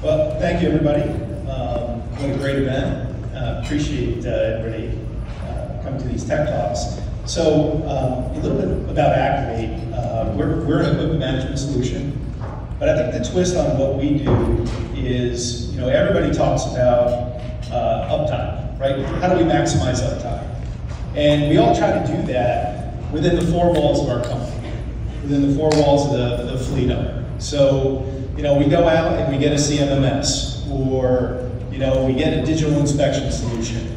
Well, thank you, everybody. What a great event. Appreciate everybody coming to these tech talks. So a little bit about Activate. We're an equipment management solution, but I think the twist on what we do is, everybody talks about uptime, right? How do we maximize uptime? And we all try to do that within the four walls of our company, within the four walls of the fleet owner. So, we go out and we get a CMMS, or, we get a digital inspection solution.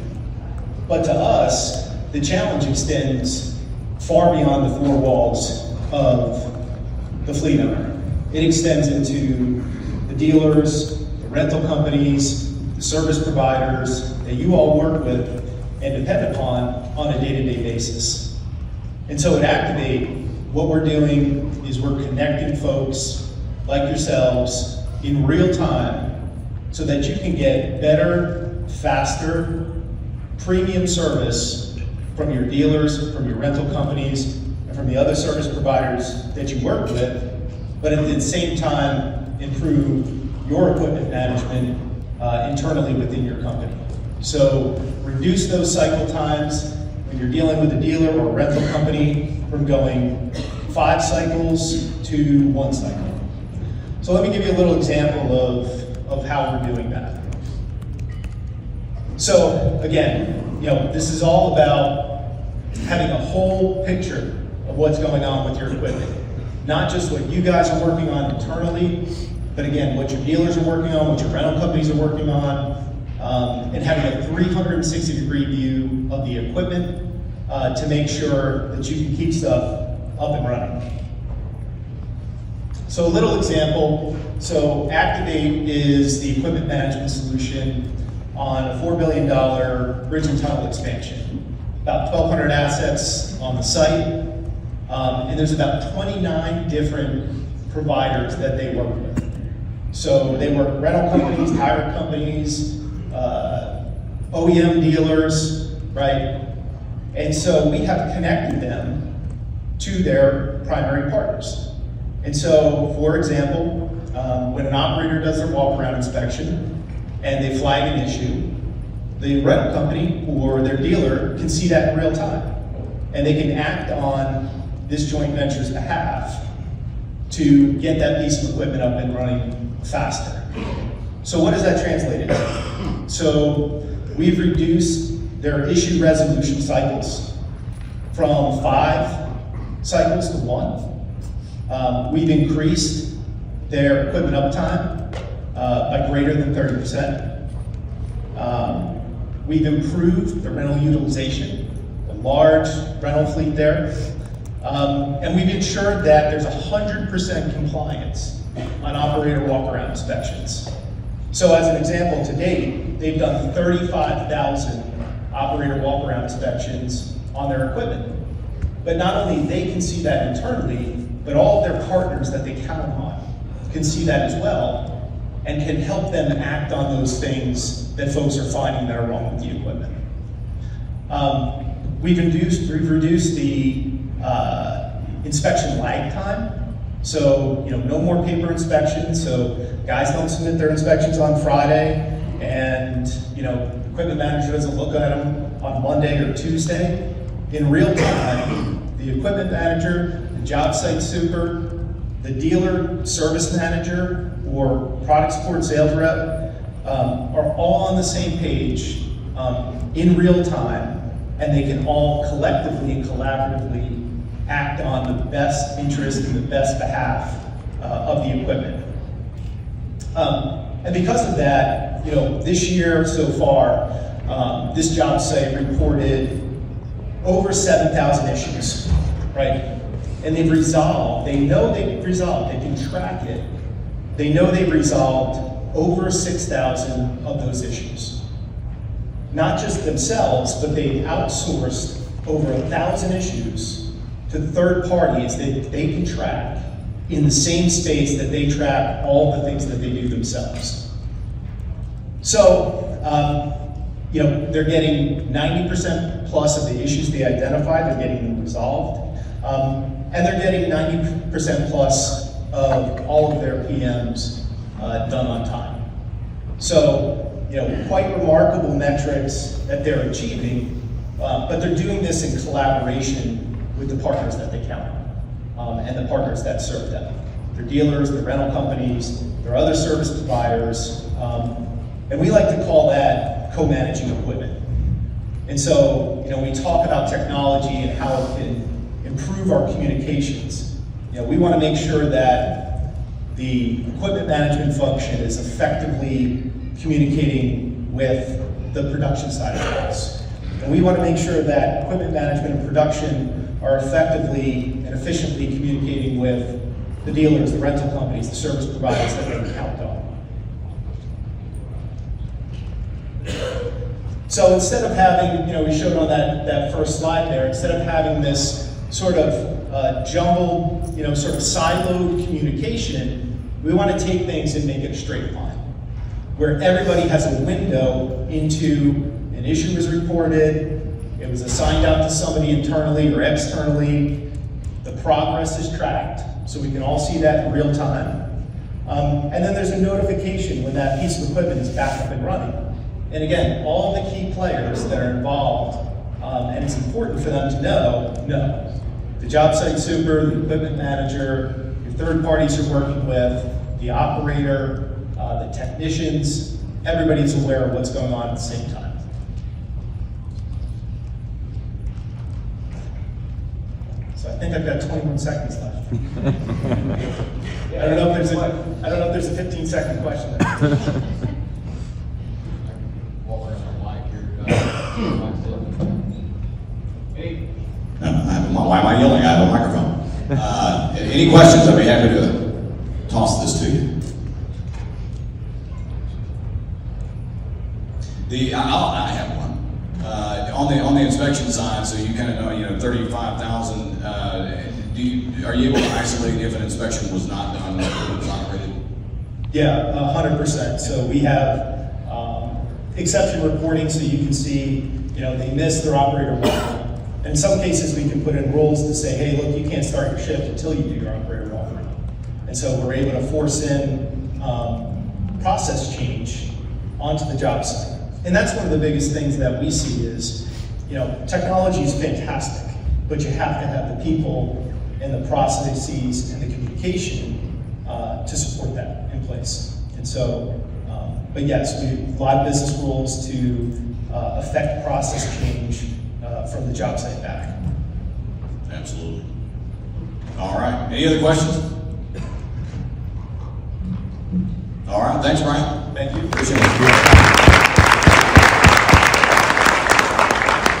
But to us, the challenge extends far beyond the four walls of the fleet owner. It extends into the dealers, the rental companies, the service providers that you all work with and depend upon on a day-to-day basis. And so at Activate, what we're doing is we're connecting folks like yourselves in real time so that you can get better, faster, premium service from your dealers, from your rental companies, and from the other service providers that you work with, but at the same time improve your equipment management internally within your company. So reduce those cycle times when you're dealing with a dealer or a rental company from going 5 cycles to 1 cycle. So let me give you a little example of how we're doing that. So again, this is all about having a whole picture of what's going on with your equipment. Not just what you guys are working on internally, but again, what your dealers are working on, what your rental companies are working on, and having a 360-degree view of the equipment to make sure that you can keep stuff up and running. So a little example, so Activate is the equipment management solution on a $4 billion bridge and tunnel expansion. About 1,200 assets on the site, and there's about 29 different providers that they work with. So they work with rental companies, tire companies, OEM dealers, right? And so we have connected them to their primary partners. And so, for example, when an operator does their walk-around inspection and they flag an issue, the rental company or their dealer can see that in real time. And they can act on this joint venture's behalf to get that piece of equipment up and running faster. So what does that translate into? So we've reduced their issue resolution cycles from 5 cycles to 1. We've increased their equipment uptime by greater than 30%. We've improved the rental utilization, the large rental fleet there, and we've ensured that there's 100% compliance on operator walk-around inspections. So as an example, to date, they've done 35,000 operator walk-around inspections on their equipment. But not only they can see that internally, but all of their partners that they count on can see that as well and can help them act on those things that folks are finding that are wrong with the equipment. We've reduced the inspection lag time. So, no more paper inspections. So guys don't submit their inspections on Friday and, equipment manager doesn't look at them on Monday or Tuesday. In real time, the equipment manager, the job site super, the dealer service manager, or product support sales rep are all on the same page in real time, and they can all collectively and collaboratively act on the best interest and the best behalf of the equipment. And because of that, this year so far, this job site reported over 7,000 issues, right? And they've resolved, they know they've resolved, they can track it. They know they've resolved over 6,000 of those issues. Not just themselves, but they've outsourced over 1,000 issues to third parties that they can track in the same space that they track all the things that they do themselves. So, they're getting 90% plus of the issues they identified, they're getting them resolved. And they're getting 90% plus of all of their PMs done on time. So, quite remarkable metrics that they're achieving, but they're doing this in collaboration with the partners that they count on, and the partners that serve them. Their dealers, their rental companies, their other service providers, and we like to call that co-managing equipment. And so, we talk about technology and how it can improve our communications. We want to make sure that the equipment management function is effectively communicating with the production side of the house. And we want to make sure that equipment management and production are effectively and efficiently communicating with the dealers, the rental companies, the service providers that they can count on. So instead of having, we showed on that first slide there, instead of having this sort of jumbled, sort of siloed communication, we want to take things and make it a straight line, where everybody has a window into an issue was reported, it was assigned out to somebody internally or externally, the progress is tracked, so we can all see that in real time. And then there's a notification when that piece of equipment is back up and running. And again, all the key players that are involved, and it's important for them to know. The job site super, the equipment manager, your third parties you're working with, the operator, the technicians, everybody's aware of what's going on at the same time. So I think I've got 21 seconds left. I don't know if there's a 15-second question there. Why am I yelling? I have a microphone. Any questions? I'd be happy to toss this to you. I have one. On the inspection side, so you kind of know, 35,000. Are you able to isolate if an inspection was not done when it was operated? Yeah, 100%. So we have exception reporting, so you can see, they missed their operator walkthrough. In some cases, we can put in rules to say, hey, look, you can't start your shift until you do your operator walkthrough. And so we're able to force in process change onto the job site. And that's one of the biggest things that we see is, technology is fantastic, but you have to have the people and the processes and the communication to support that in place. And so, but yes, we have a lot of business rules to affect process change from the job site back. Absolutely. All right. Any other questions? All right. Thanks, Brian. Thank you. Appreciate it.